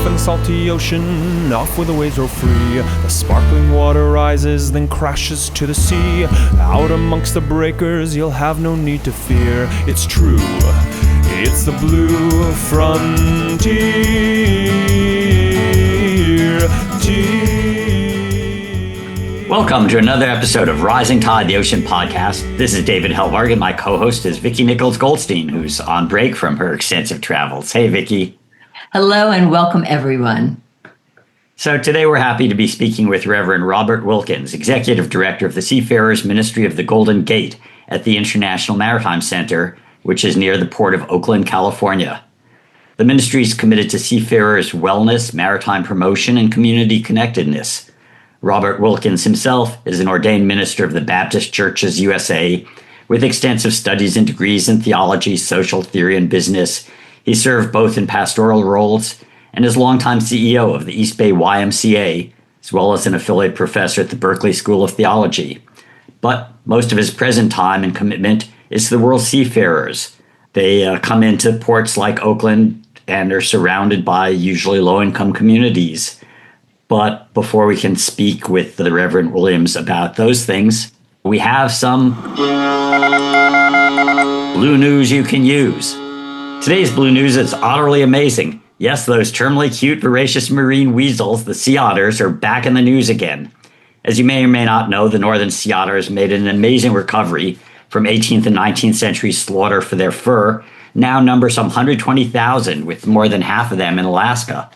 in the salty ocean, off where the waves roll free. The sparkling water rises, then crashes to the sea. Out amongst the breakers, you'll have no need to fear. It's true, it's the blue frontier. Welcome to another episode of Rising Tide, the Ocean Podcast. This is David Helvarg, and my co-host is Vicki Nichols Goldstein, who's on break from her extensive travels. Hey, Vicki. Hello, and welcome, everyone. So today we're happy to be speaking with Reverend Robert Wilkins, Executive Director of the Seafarers Ministry of the Golden Gate at the International Maritime Center, which is near the Port of Oakland, California. The ministry is committed to seafarers' wellness, maritime promotion, and community connectedness. Robert Wilkins himself is an ordained minister of the Baptist Churches USA with extensive studies and degrees in theology, social theory, and business. He served both in pastoral roles and is longtime CEO of the East Bay YMCA, as well as an affiliate professor at the Berkeley School of Theology. But most of his present time and commitment is to the world's seafarers. They come into ports like Oakland and are surrounded by usually low-income communities. But before we can speak with the Reverend Williams about those things, we have some blue news you can use. Today's blue news is utterly amazing. Yes, those terminally cute, voracious marine weasels, the sea otters, are back in the news again. As you may or may not know, the northern sea otters made an amazing recovery from 18th and 19th century slaughter for their fur, now number some 120,000, with more than half of them in Alaska.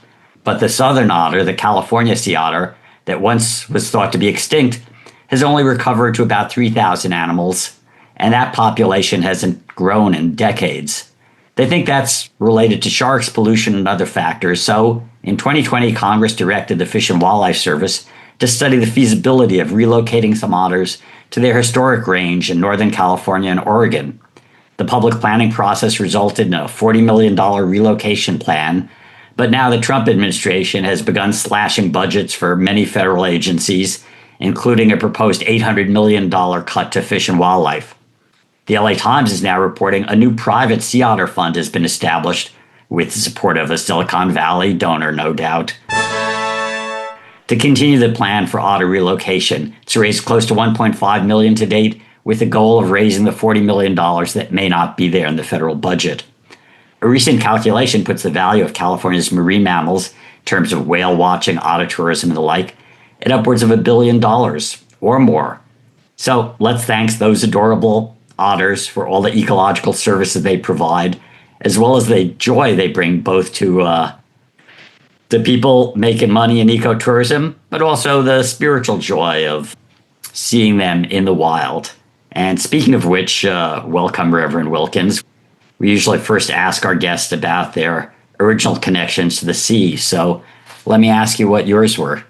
But the southern otter, the California sea otter, that once was thought to be extinct, has only recovered to about 3,000 animals, and that population hasn't grown in decades. They think that's related to sharks, pollution, and other factors. So in 2020, Congress directed the Fish and Wildlife Service to study the feasibility of relocating some otters to their historic range in Northern California and Oregon. The public planning process resulted in a $40 million relocation plan. But now the Trump administration has begun slashing budgets for many federal agencies, including a proposed $800 million cut to Fish and Wildlife. The LA Times is now reporting a new private sea otter fund has been established with the support of a Silicon Valley donor, no doubt, to continue the plan for otter relocation. It's raised close to $1.5 million to date, with the goal of raising the $40 million that may not be there in the federal budget. A recent calculation puts the value of California's marine mammals, in terms of whale watching, otter tourism, and the like, at upwards of $1 billion or more. So let's thank those adorable otters for all the ecological services they provide, as well as the joy they bring both to the people making money in ecotourism, but also the spiritual joy of seeing them in the wild. And speaking of which, welcome, Reverend Wilkins. We usually first ask our guests about their original connections to the sea. So let me ask you what yours were.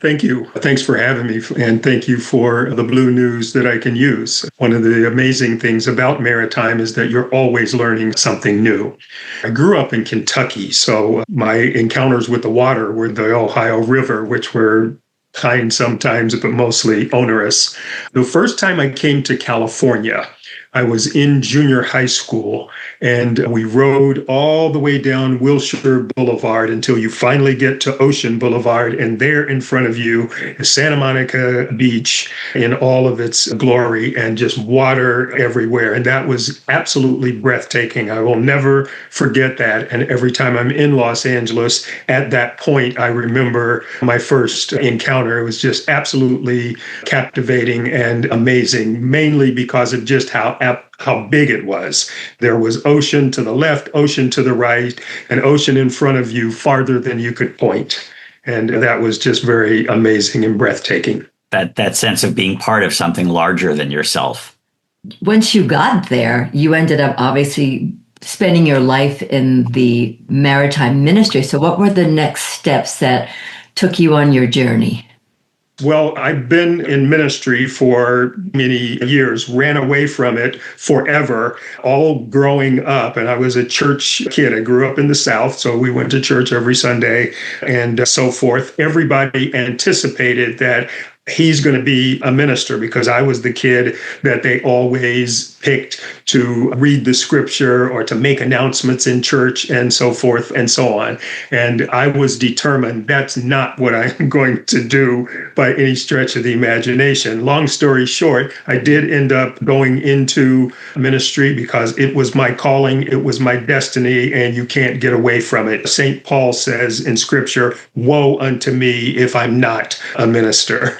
Thank you. Thanks for having me, and thank you for the blue news that I can use. One of the amazing things about maritime is that you're always learning something new. I grew up in Kentucky, so my encounters with the water were the Ohio River, which were kind sometimes, but mostly onerous. The first time I came to California, I was in junior high school, and we rode all the way down Wilshire Boulevard until you finally get to Ocean Boulevard, and there in front of you is Santa Monica Beach in all of its glory and just water everywhere. And that was absolutely breathtaking. I will never forget that. And every time I'm in Los Angeles, at that point, I remember my first encounter. It was just absolutely captivating and amazing, mainly because of just how big it was. There was ocean to the left, ocean to the right, and ocean in front of you farther than you could point. And that was just very amazing and breathtaking. That sense of being part of something larger than yourself. Once you got there, you ended up obviously spending your life in the maritime ministry. So what were the next steps that took you on your journey? Well, I've been in ministry for many years, ran away from it forever, all growing up. And I was a church kid. I grew up in the South, so we went to church every Sunday and so forth. Everybody anticipated that he's going to be a minister, because I was the kid that they always picked to read the scripture or to make announcements in church and so forth and so on. And I was determined that's not what I'm going to do by any stretch of the imagination. Long story short, I did end up going into ministry because it was my calling, it was my destiny, and you can't get away from it. St. Paul says in scripture, "Woe unto me if I'm not a minister,"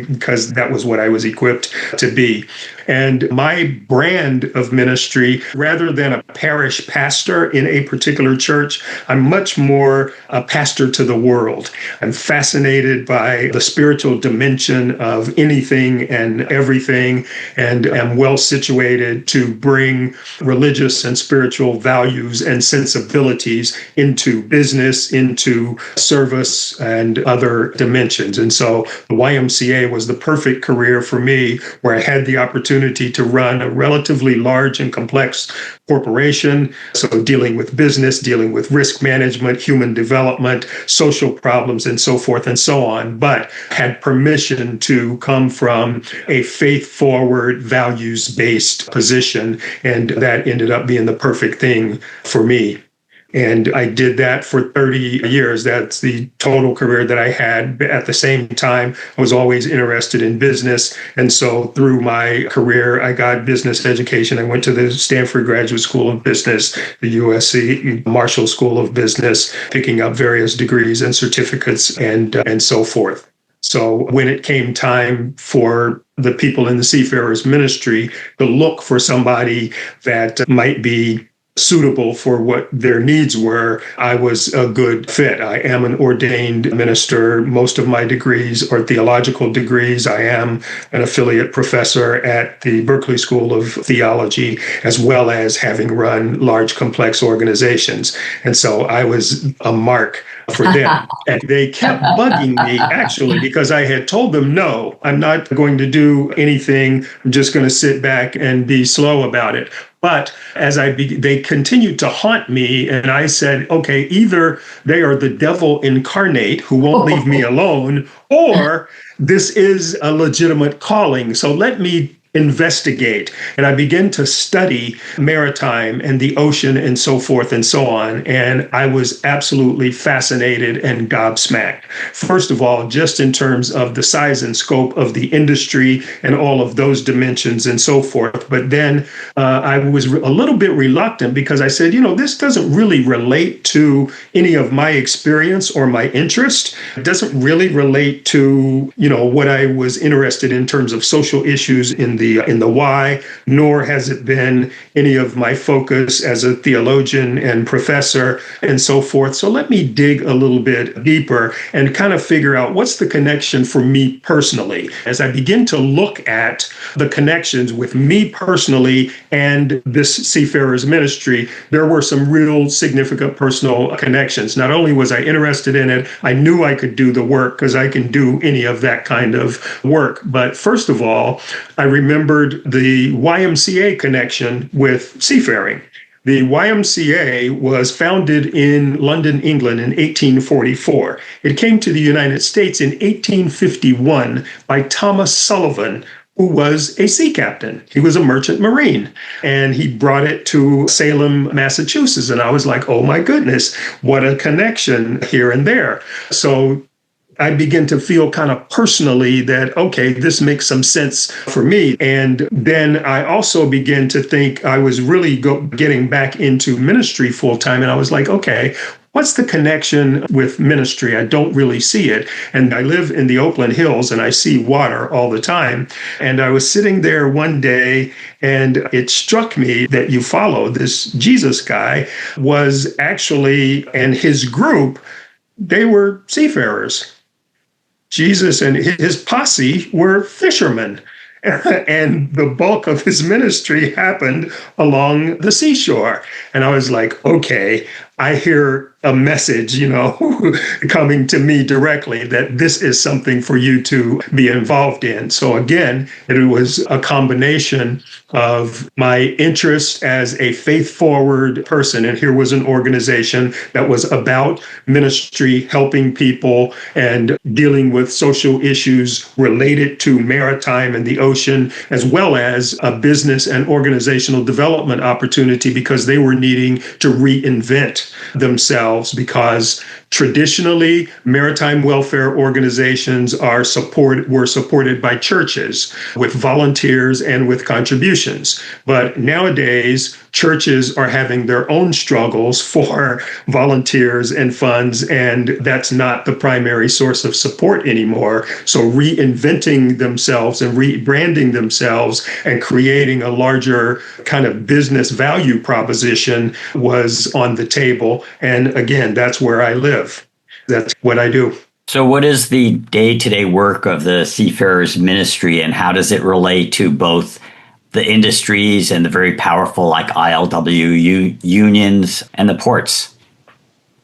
because that was what I was equipped to be. And my brand of ministry, rather than a parish pastor in a particular church, I'm much more a pastor to the world. I'm fascinated by the spiritual dimension of anything and everything, and am well situated to bring religious and spiritual values and sensibilities into business, into service, and other dimensions. And so the YMCA was the perfect career for me, where I had the opportunity to run a relatively large and complex corporation. So dealing with business, dealing with risk management, human development, social problems, and so forth and so on, but had permission to come from a faith-forward, values-based position. And that ended up being the perfect thing for me. And I did that for 30 years. That's the total career that I had. At the same time, I was always interested in business. And so through my career, I got business education. I went to the Stanford Graduate School of Business, the USC Marshall School of Business, picking up various degrees and certificates and so forth. So when it came time for the people in the Seafarers Ministry to look for somebody that might be suitable for what their needs were, I was a good fit. I am an ordained minister. Most of my degrees are theological degrees. I am an affiliate professor at the Berkeley School of Theology, as well as having run large, complex organizations. And so I was a mark for them. And they kept bugging me, actually, because I had told them, no, I'm not going to do anything. I'm just going to sit back and be slow about it. But as they continued to haunt me, and I said, okay, either they are the devil incarnate who won't leave me alone, or this is a legitimate calling. So let me investigate. And I began to study maritime and the ocean and so forth and so on. And I was absolutely fascinated and gobsmacked. First of all, just in terms of the size and scope of the industry and all of those dimensions and so forth. But then I was a little bit reluctant, because I said, this doesn't really relate to any of my experience or my interest. It doesn't really relate to, what I was interested in terms of social issues in the why, nor has it been any of my focus as a theologian and professor and so forth. So let me dig a little bit deeper and kind of figure out what's the connection for me personally. As I begin to look at the connections with me personally and this Seafarers Ministry, there were some real significant personal connections. Not only was I interested in it, I knew I could do the work, because I can do any of that kind of work. But first of all, I remembered the YMCA connection with seafaring. The YMCA was founded in London, England in 1844. It came to the United States in 1851 by Thomas Sullivan, who was a sea captain. He was a merchant marine, and he brought it to Salem, Massachusetts. And I was like, oh my goodness, what a connection here and there. So I begin to feel kind of personally that, okay, this makes some sense for me. And then I also begin to think I was really getting back into ministry full time. And I was like, okay, what's the connection with ministry? I don't really see it. And I live in the Oakland Hills and I see water all the time. And I was sitting there one day and it struck me that you follow this Jesus guy was actually, and his group, they were seafarers. Jesus and his posse were fishermen, and the bulk of his ministry happened along the seashore. And I was like, okay, I hear a message, coming to me directly that this is something for you to be involved in. So again, it was a combination of my interest as a faith-forward person. And here was an organization that was about ministry, helping people, and dealing with social issues related to maritime and the ocean, as well as a business and organizational development opportunity, because they were needing to reinvent themselves, because traditionally maritime welfare organizations were supported by churches with volunteers and with contributions. But nowadays, churches are having their own struggles for volunteers and funds, and that's not the primary source of support anymore. So reinventing themselves and rebranding themselves and creating a larger kind of business value proposition was on the table. And again, that's where I live. That's what I do. So what is the day-to-day work of the Seafarers Ministry, and how does it relate to both the industries and the very powerful like ILWU unions and the ports?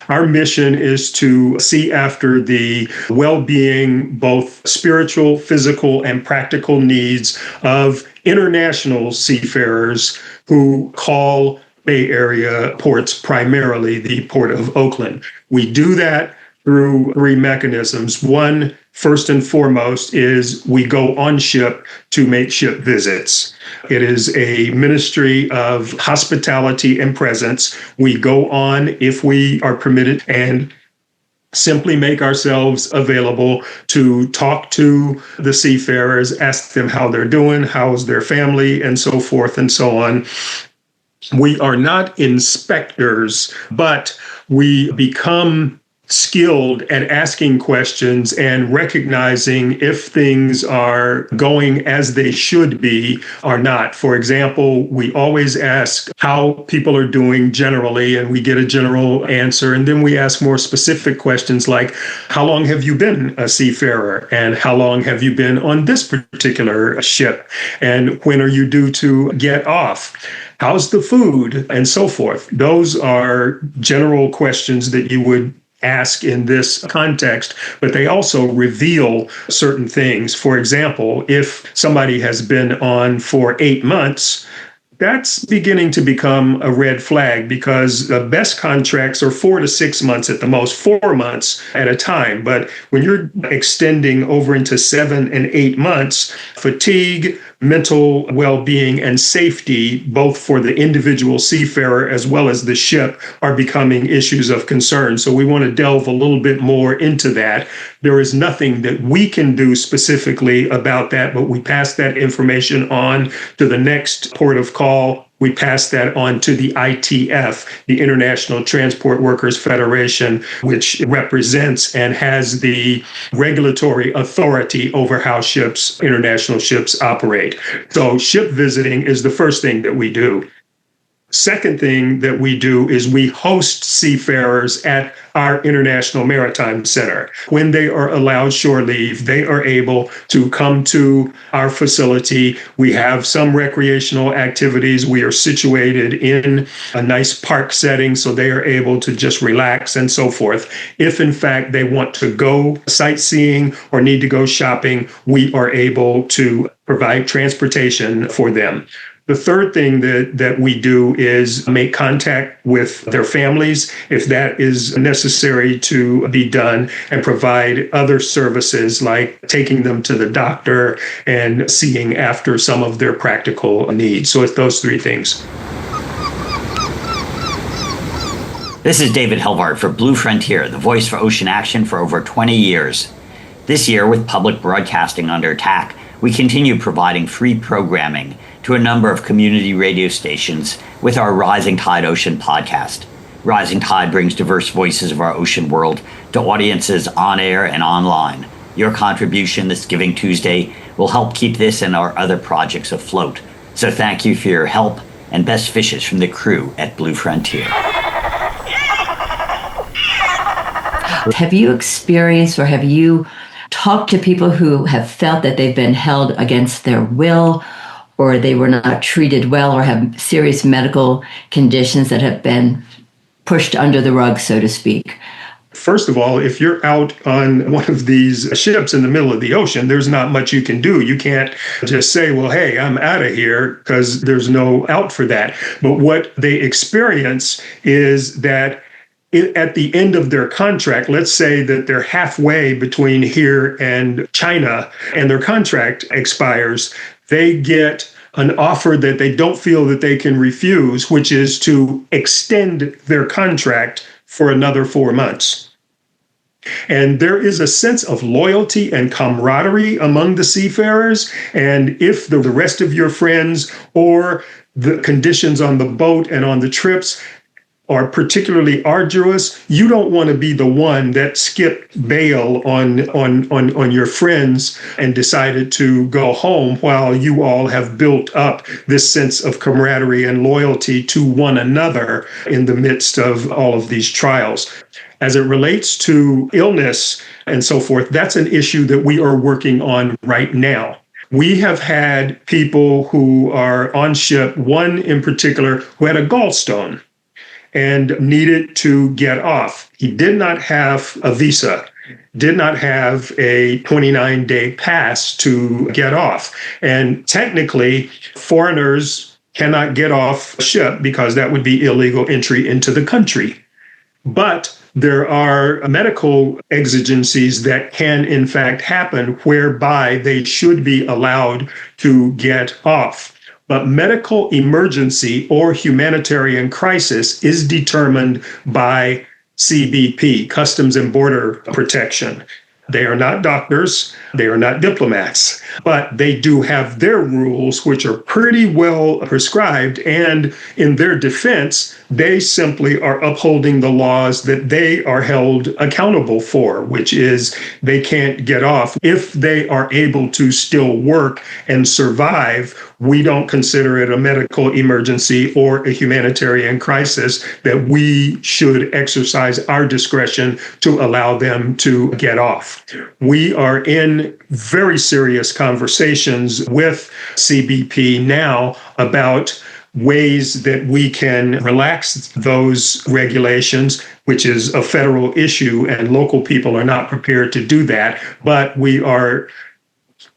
Our mission is to see after the well-being, both spiritual, physical, and practical needs of international seafarers who call Bay Area ports primarily the Port of Oakland. We do that through three mechanisms. One, first and foremost, is we go on ship to make ship visits. It is a ministry of hospitality and presence. We go on, if we are permitted, and simply make ourselves available to talk to the seafarers, ask them how they're doing, how's their family, and so forth and so on. We are not inspectors, but we become skilled at asking questions and recognizing if things are going as they should be or not. For example, we always ask how people are doing generally, and we get a general answer. And then we ask more specific questions like, how long have you been a seafarer? And how long have you been on this particular ship? And when are you due to get off? How's the food? And so forth. Those are general questions that you would ask in this context, but they also reveal certain things. For example, if somebody has been on for 8 months, that's beginning to become a red flag, because the best contracts are 4 to 6 months at the most, 4 months at a time. But when you're extending over into 7 and 8 months, fatigue, mental well-being, and safety, both for the individual seafarer as well as the ship, are becoming issues of concern. So we want to delve a little bit more into that. There is nothing that we can do specifically about that, but we pass that information on to the next port of call. We pass that on to the ITF, the International Transport Workers Federation, which represents and has the regulatory authority over how international ships operate. So ship visiting is the first thing that we do. Second thing that we do is we host seafarers at our International Maritime Center. When they are allowed shore leave, they are able to come to our facility. We have some recreational activities. We are situated in a nice park setting, so they are able to just relax and so forth. If in fact they want to go sightseeing or need to go shopping, we are able to provide transportation for them. The third thing that we do is make contact with their families, if that is necessary to be done, and provide other services like taking them to the doctor and seeing after some of their practical needs. So it's those three things. This is David Helvarg for Blue Frontier, the voice for ocean action for over 20 years. This year, with public broadcasting under attack, we continue providing free programming to a number of community radio stations with our Rising Tide Ocean podcast. Rising Tide brings diverse voices of our ocean world to audiences on air and online. Your contribution this Giving Tuesday will help keep this and our other projects afloat. So thank you for your help, and best wishes from the crew at Blue Frontier. Have you experienced or have you talked to people who have felt that they've been held against their will, or they were not treated well, or have serious medical conditions that have been pushed under the rug, so to speak? First of all, if you're out on one of these ships in the middle of the ocean, there's not much you can do. You can't just say, well, hey, I'm out of here, because there's no out for that. But what they experience is that at the end of their contract, let's say that they're halfway between here and China, and their contract expires, they get an offer that they don't feel that they can refuse, which is to extend their contract for another 4 months. And there is a sense of loyalty and camaraderie among the seafarers. And if the rest of your friends or the conditions on the boat and on the trips are particularly arduous, you don't want to be the one that skipped bail on your friends and decided to go home while you all have built up this sense of camaraderie and loyalty to one another in the midst of all of these trials. As it relates to illness and so forth, that's an issue that we are working on right now. We have had people who are on ship, one in particular who had a gallstone and needed to get off. He did not have a visa, did not have a 29-day pass to get off. And technically, foreigners cannot get off a ship because that would be illegal entry into the country. But there are medical exigencies that can, in fact, happen whereby they should be allowed to get off. But medical emergency or humanitarian crisis is determined by CBP, Customs and Border Protection. They are not doctors, they are not diplomats, but they do have their rules, which are pretty well prescribed. And in their defense, they simply are upholding the laws that they are held accountable for, which is they can't get off. If they are able to still work and survive, we don't consider it a medical emergency or a humanitarian crisis that we should exercise our discretion to allow them to get off. We are in very serious conversations with CBP now about ways that we can relax those regulations, which is a federal issue, and local people are not prepared to do that. But we are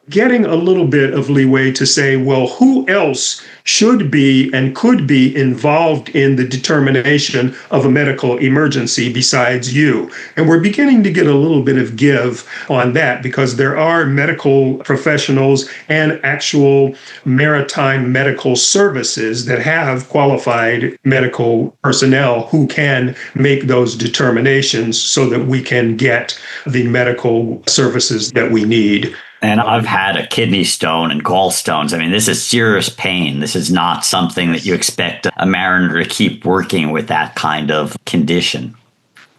getting a little bit of leeway to say, well, who else should be and could be involved in the determination of a medical emergency besides you? And we're beginning to get a little bit of give on that, because there are medical professionals and actual maritime medical services that have qualified medical personnel who can make those determinations so that we can get the medical services that we need. And I've had a kidney stone and gallstones. I mean, this is serious pain. This is not something that you expect a mariner to keep working with that kind of condition.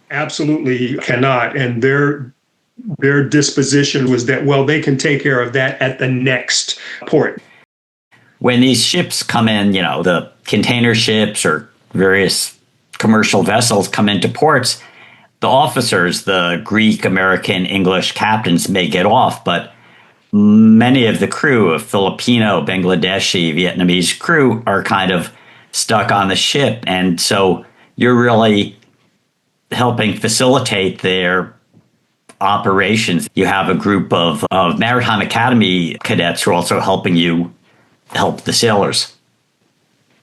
Absolutely cannot. And their disposition was that, well, they can take care of that at the next port. When these ships come in, the container ships or various commercial vessels come into ports, the officers, the Greek, American, English captains may get off, but many of the crew, of Filipino, Bangladeshi, Vietnamese crew, are kind of stuck on the ship. And so you're really helping facilitate their operations. You have a group of Maritime Academy cadets who are also helping you help the sailors.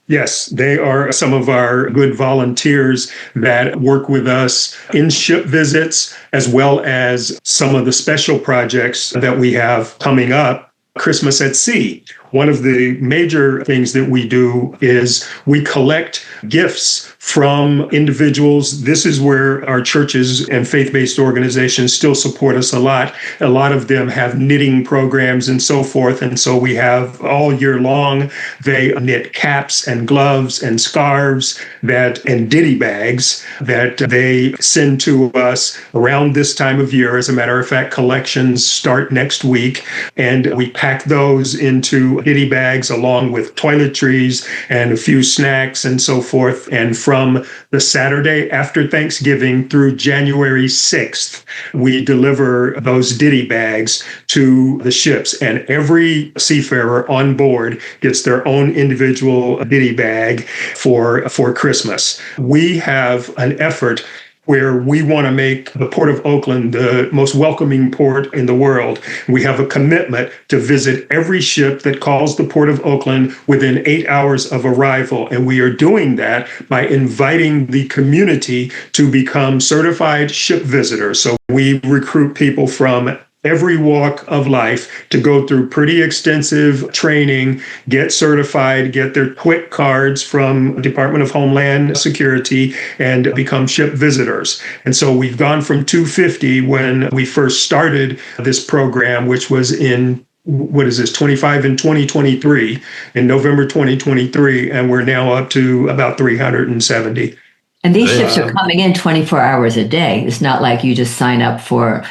Yes, they are some of our good volunteers that work with us in ship visits, as well as some of the special projects that we have coming up. Christmas at Sea. One of the major things that we do is we collect gifts from individuals. This is where our churches and faith-based organizations still support us a lot. A lot of them have knitting programs and so forth. And so we have all year long, they knit caps and gloves and scarves and ditty bags that they send to us around this time of year. As a matter of fact, collections start next week, and we pack those into ditty bags along with toiletries and a few snacks and so forth. And from the Saturday after Thanksgiving through January 6th, we deliver those ditty bags to the ships. And every seafarer on board gets their own individual ditty bag for Christmas. We have an effort where we want to make the Port of Oakland the most welcoming port in the world. We have a commitment to visit every ship that calls the Port of Oakland within 8 hours of arrival. And we are doing that by inviting the community to become certified ship visitors. So we recruit people from every walk of life to go through pretty extensive training, get certified, get their TWIC cards from Department of Homeland Security, and become ship visitors. And so we've gone from 250 when we first started this program, which was in 25 in 2023, in November 2023, and we're now up to about 370. And these ships are coming in 24 hours a day. It's not like you just sign up for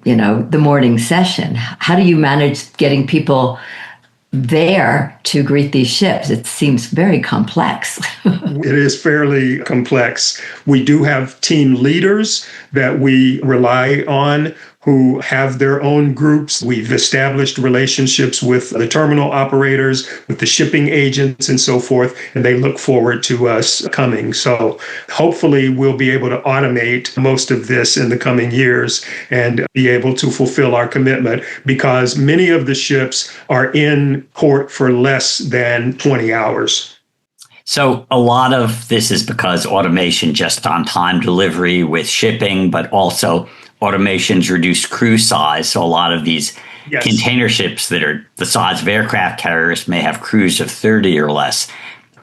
the morning session. How do you manage getting people there to greet these ships? It seems very complex. It is fairly complex. We do have team leaders that we rely on who have their own groups. We've established relationships with the terminal operators, with the shipping agents and so forth, and they look forward to us coming. So hopefully we'll be able to automate most of this in the coming years and be able to fulfill our commitment, because many of the ships are in port for less than 20 hours. So a lot of this is because automation, just on time delivery with shipping, but also automation's reduced crew size. So a lot of these container ships that are the size of aircraft carriers may have crews of 30 or less.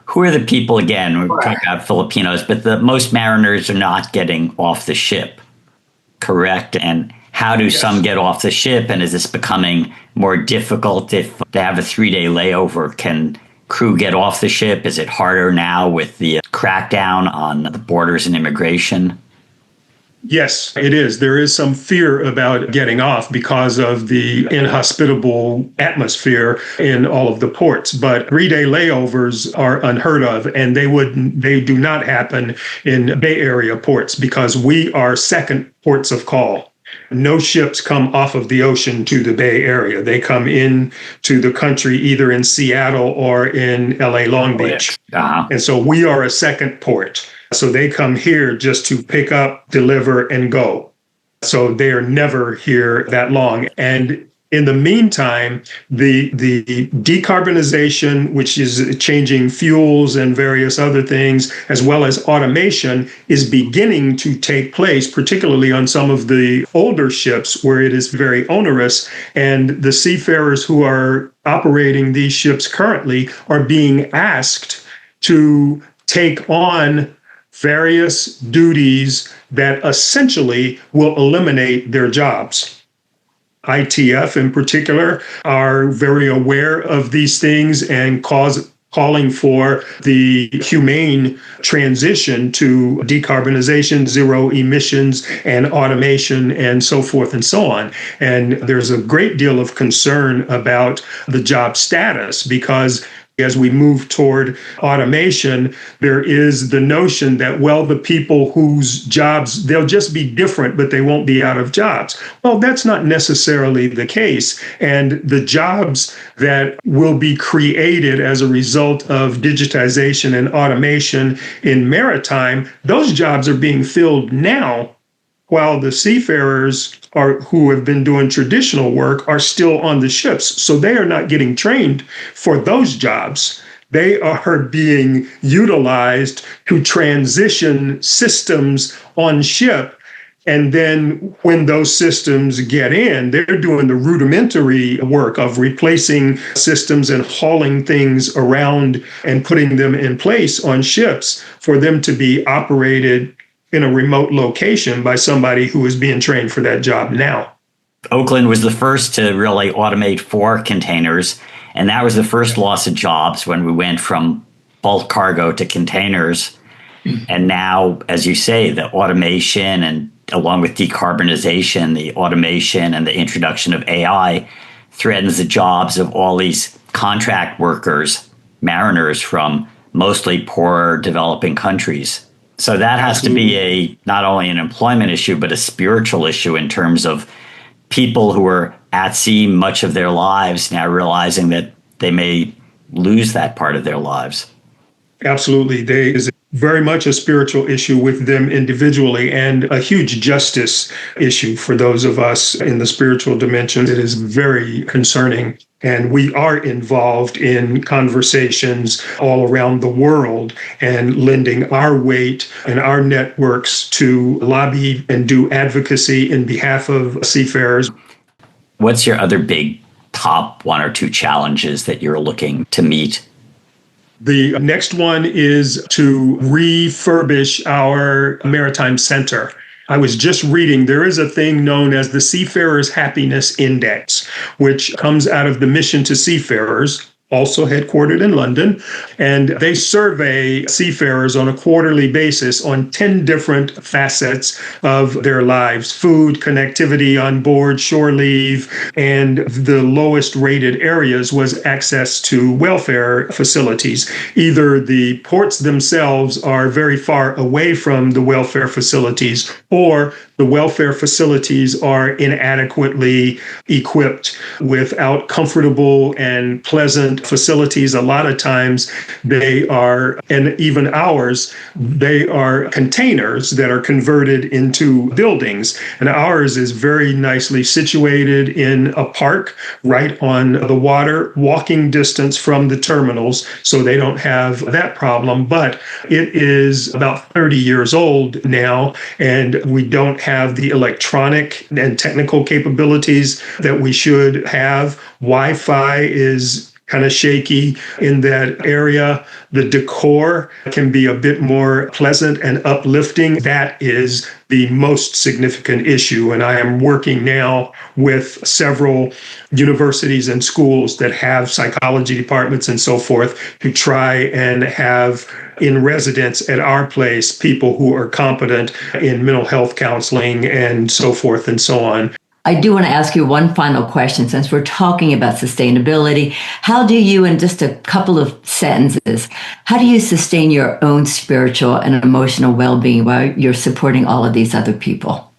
Who are the people, again, we're talking about Filipinos, but the most mariners are not getting off the ship, correct? And how do some get off the ship? And is this becoming more difficult if they have a 3-day layover? Can crew get off the ship? Is it harder now with the crackdown on the borders and immigration? Yes, it is. There is some fear about getting off because of the inhospitable atmosphere in all of the ports. But 3-day layovers are unheard of, and they do not happen in Bay Area ports because we are second ports of call. No ships come off of the ocean to the Bay Area. They come in to the country either in Seattle or in LA Long Beach. And so we are a second port. So they come here just to pick up, deliver, and go. So they are never here that long. And in the meantime, the decarbonization, which is changing fuels and various other things, as well as automation, is beginning to take place, particularly on some of the older ships where it is very onerous. And the seafarers who are operating these ships currently are being asked to take on various duties that essentially will eliminate their jobs. ITF in particular are very aware of these things and calling for the humane transition to decarbonization, zero emissions, and automation, and so forth and so on. And there's a great deal of concern about the job status because as we move toward automation, there is the notion that, well, the people whose jobs, they'll just be different, but they won't be out of jobs. Well, that's not necessarily the case. And the jobs that will be created as a result of digitization and automation in maritime, those jobs are being filled now, while the seafarers who have been doing traditional work are still on the ships. So they are not getting trained for those jobs. They are being utilized to transition systems on ship. And then when those systems get in, they're doing the rudimentary work of replacing systems and hauling things around and putting them in place on ships for them to be operated in a remote location by somebody who is being trained for that job now. Oakland was the first to really automate for containers, and that was the first loss of jobs when we went from bulk cargo to containers. And now, as you say, the automation and along with decarbonization, the automation and the introduction of AI threatens the jobs of all these contract workers, mariners from mostly poor developing countries. So that has to be not only an employment issue, but a spiritual issue in terms of people who are at sea much of their lives now realizing that they may lose that part of their lives. Absolutely. There is very much a spiritual issue with them individually and a huge justice issue for those of us in the spiritual dimension. It is very concerning. And we are involved in conversations all around the world and lending our weight and our networks to lobby and do advocacy in behalf of seafarers. What's your other big top one or two challenges that you're looking to meet? The next one is to refurbish our maritime center. I was just reading, there is a thing known as the Seafarers Happiness Index, which comes out of the Mission to Seafarers, also headquartered in London, and they survey seafarers on a quarterly basis on 10 different facets of their lives: food, connectivity on board, shore leave, and the lowest rated areas was access to welfare facilities. Either the ports themselves are very far away from the welfare facilities, or the welfare facilities are inadequately equipped without comfortable and pleasant facilities. A lot of times they are, and even ours, they are containers that are converted into buildings. And ours is very nicely situated in a park right on the water, walking distance from the terminals, so they don't have that problem. But it is about 30 years old now, and we don't have the electronic and technical capabilities that we should have. Wi-Fi is kind of shaky in that area. The decor can be a bit more pleasant and uplifting. That is the most significant issue. And I am working now with several universities and schools that have psychology departments and so forth to try and have in residence at our place people who are competent in mental health counseling and so forth and so on. I do want to ask you one final question since we're talking about sustainability. How do you, in just a couple of sentences, how do you sustain your own spiritual and emotional well-being while you're supporting all of these other people?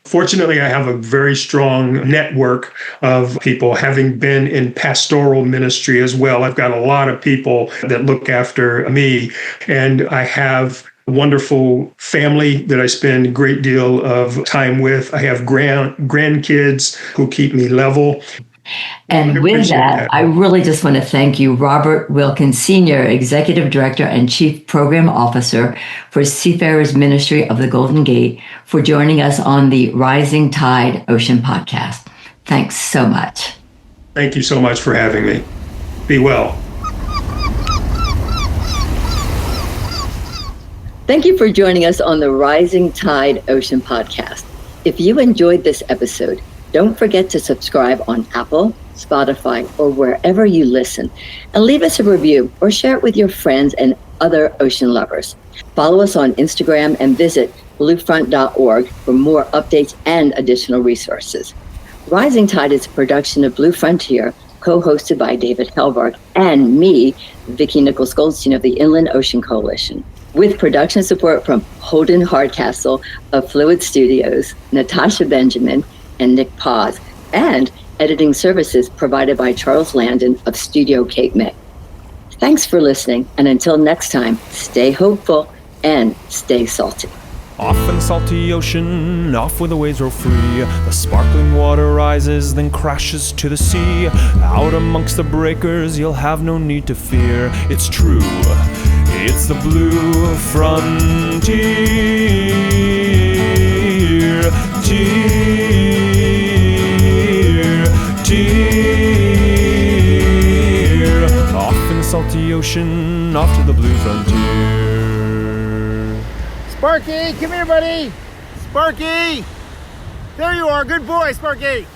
Fortunately, I have a very strong network of people, having been in pastoral ministry as well. I've got a lot of people that look after me, and I have wonderful family that I spend a great deal of time with. I have grandkids who keep me level. And with that, I really just want to thank you, Robert Wilkins, Senior Executive Director and Chief Program Officer for Seafarers Ministry of the Golden Gate, for joining us on the Rising Tide Ocean podcast. Thanks so much. Thank you so much for having me. Be well. Thank you for joining us on the Rising Tide Ocean podcast. If you enjoyed this episode, don't forget to subscribe on Apple, Spotify, or wherever you listen, and leave us a review or share it with your friends and other ocean lovers. Follow us on Instagram and visit bluefront.org for more updates and additional resources. Rising Tide is a production of Blue Frontier, co-hosted by David Helvarg and me, Vicki Nichols Goldstein of the Inland Ocean Coalition, with production support from Holden Hardcastle of Fluid Studios, Natasha Benjamin, and Nick Paz, and editing services provided by Charles Landon of Studio Cape May. Thanks for listening, and until next time, stay hopeful and stay salty. Off in the salty ocean, off where the waves roll free. The sparkling water rises, then crashes to the sea. Out amongst the breakers, you'll have no need to fear. It's true, it's the blue frontier. Off in the salty ocean, off to the blue frontier. Sparky, come here, buddy. Sparky! There you are. Good boy, Sparky.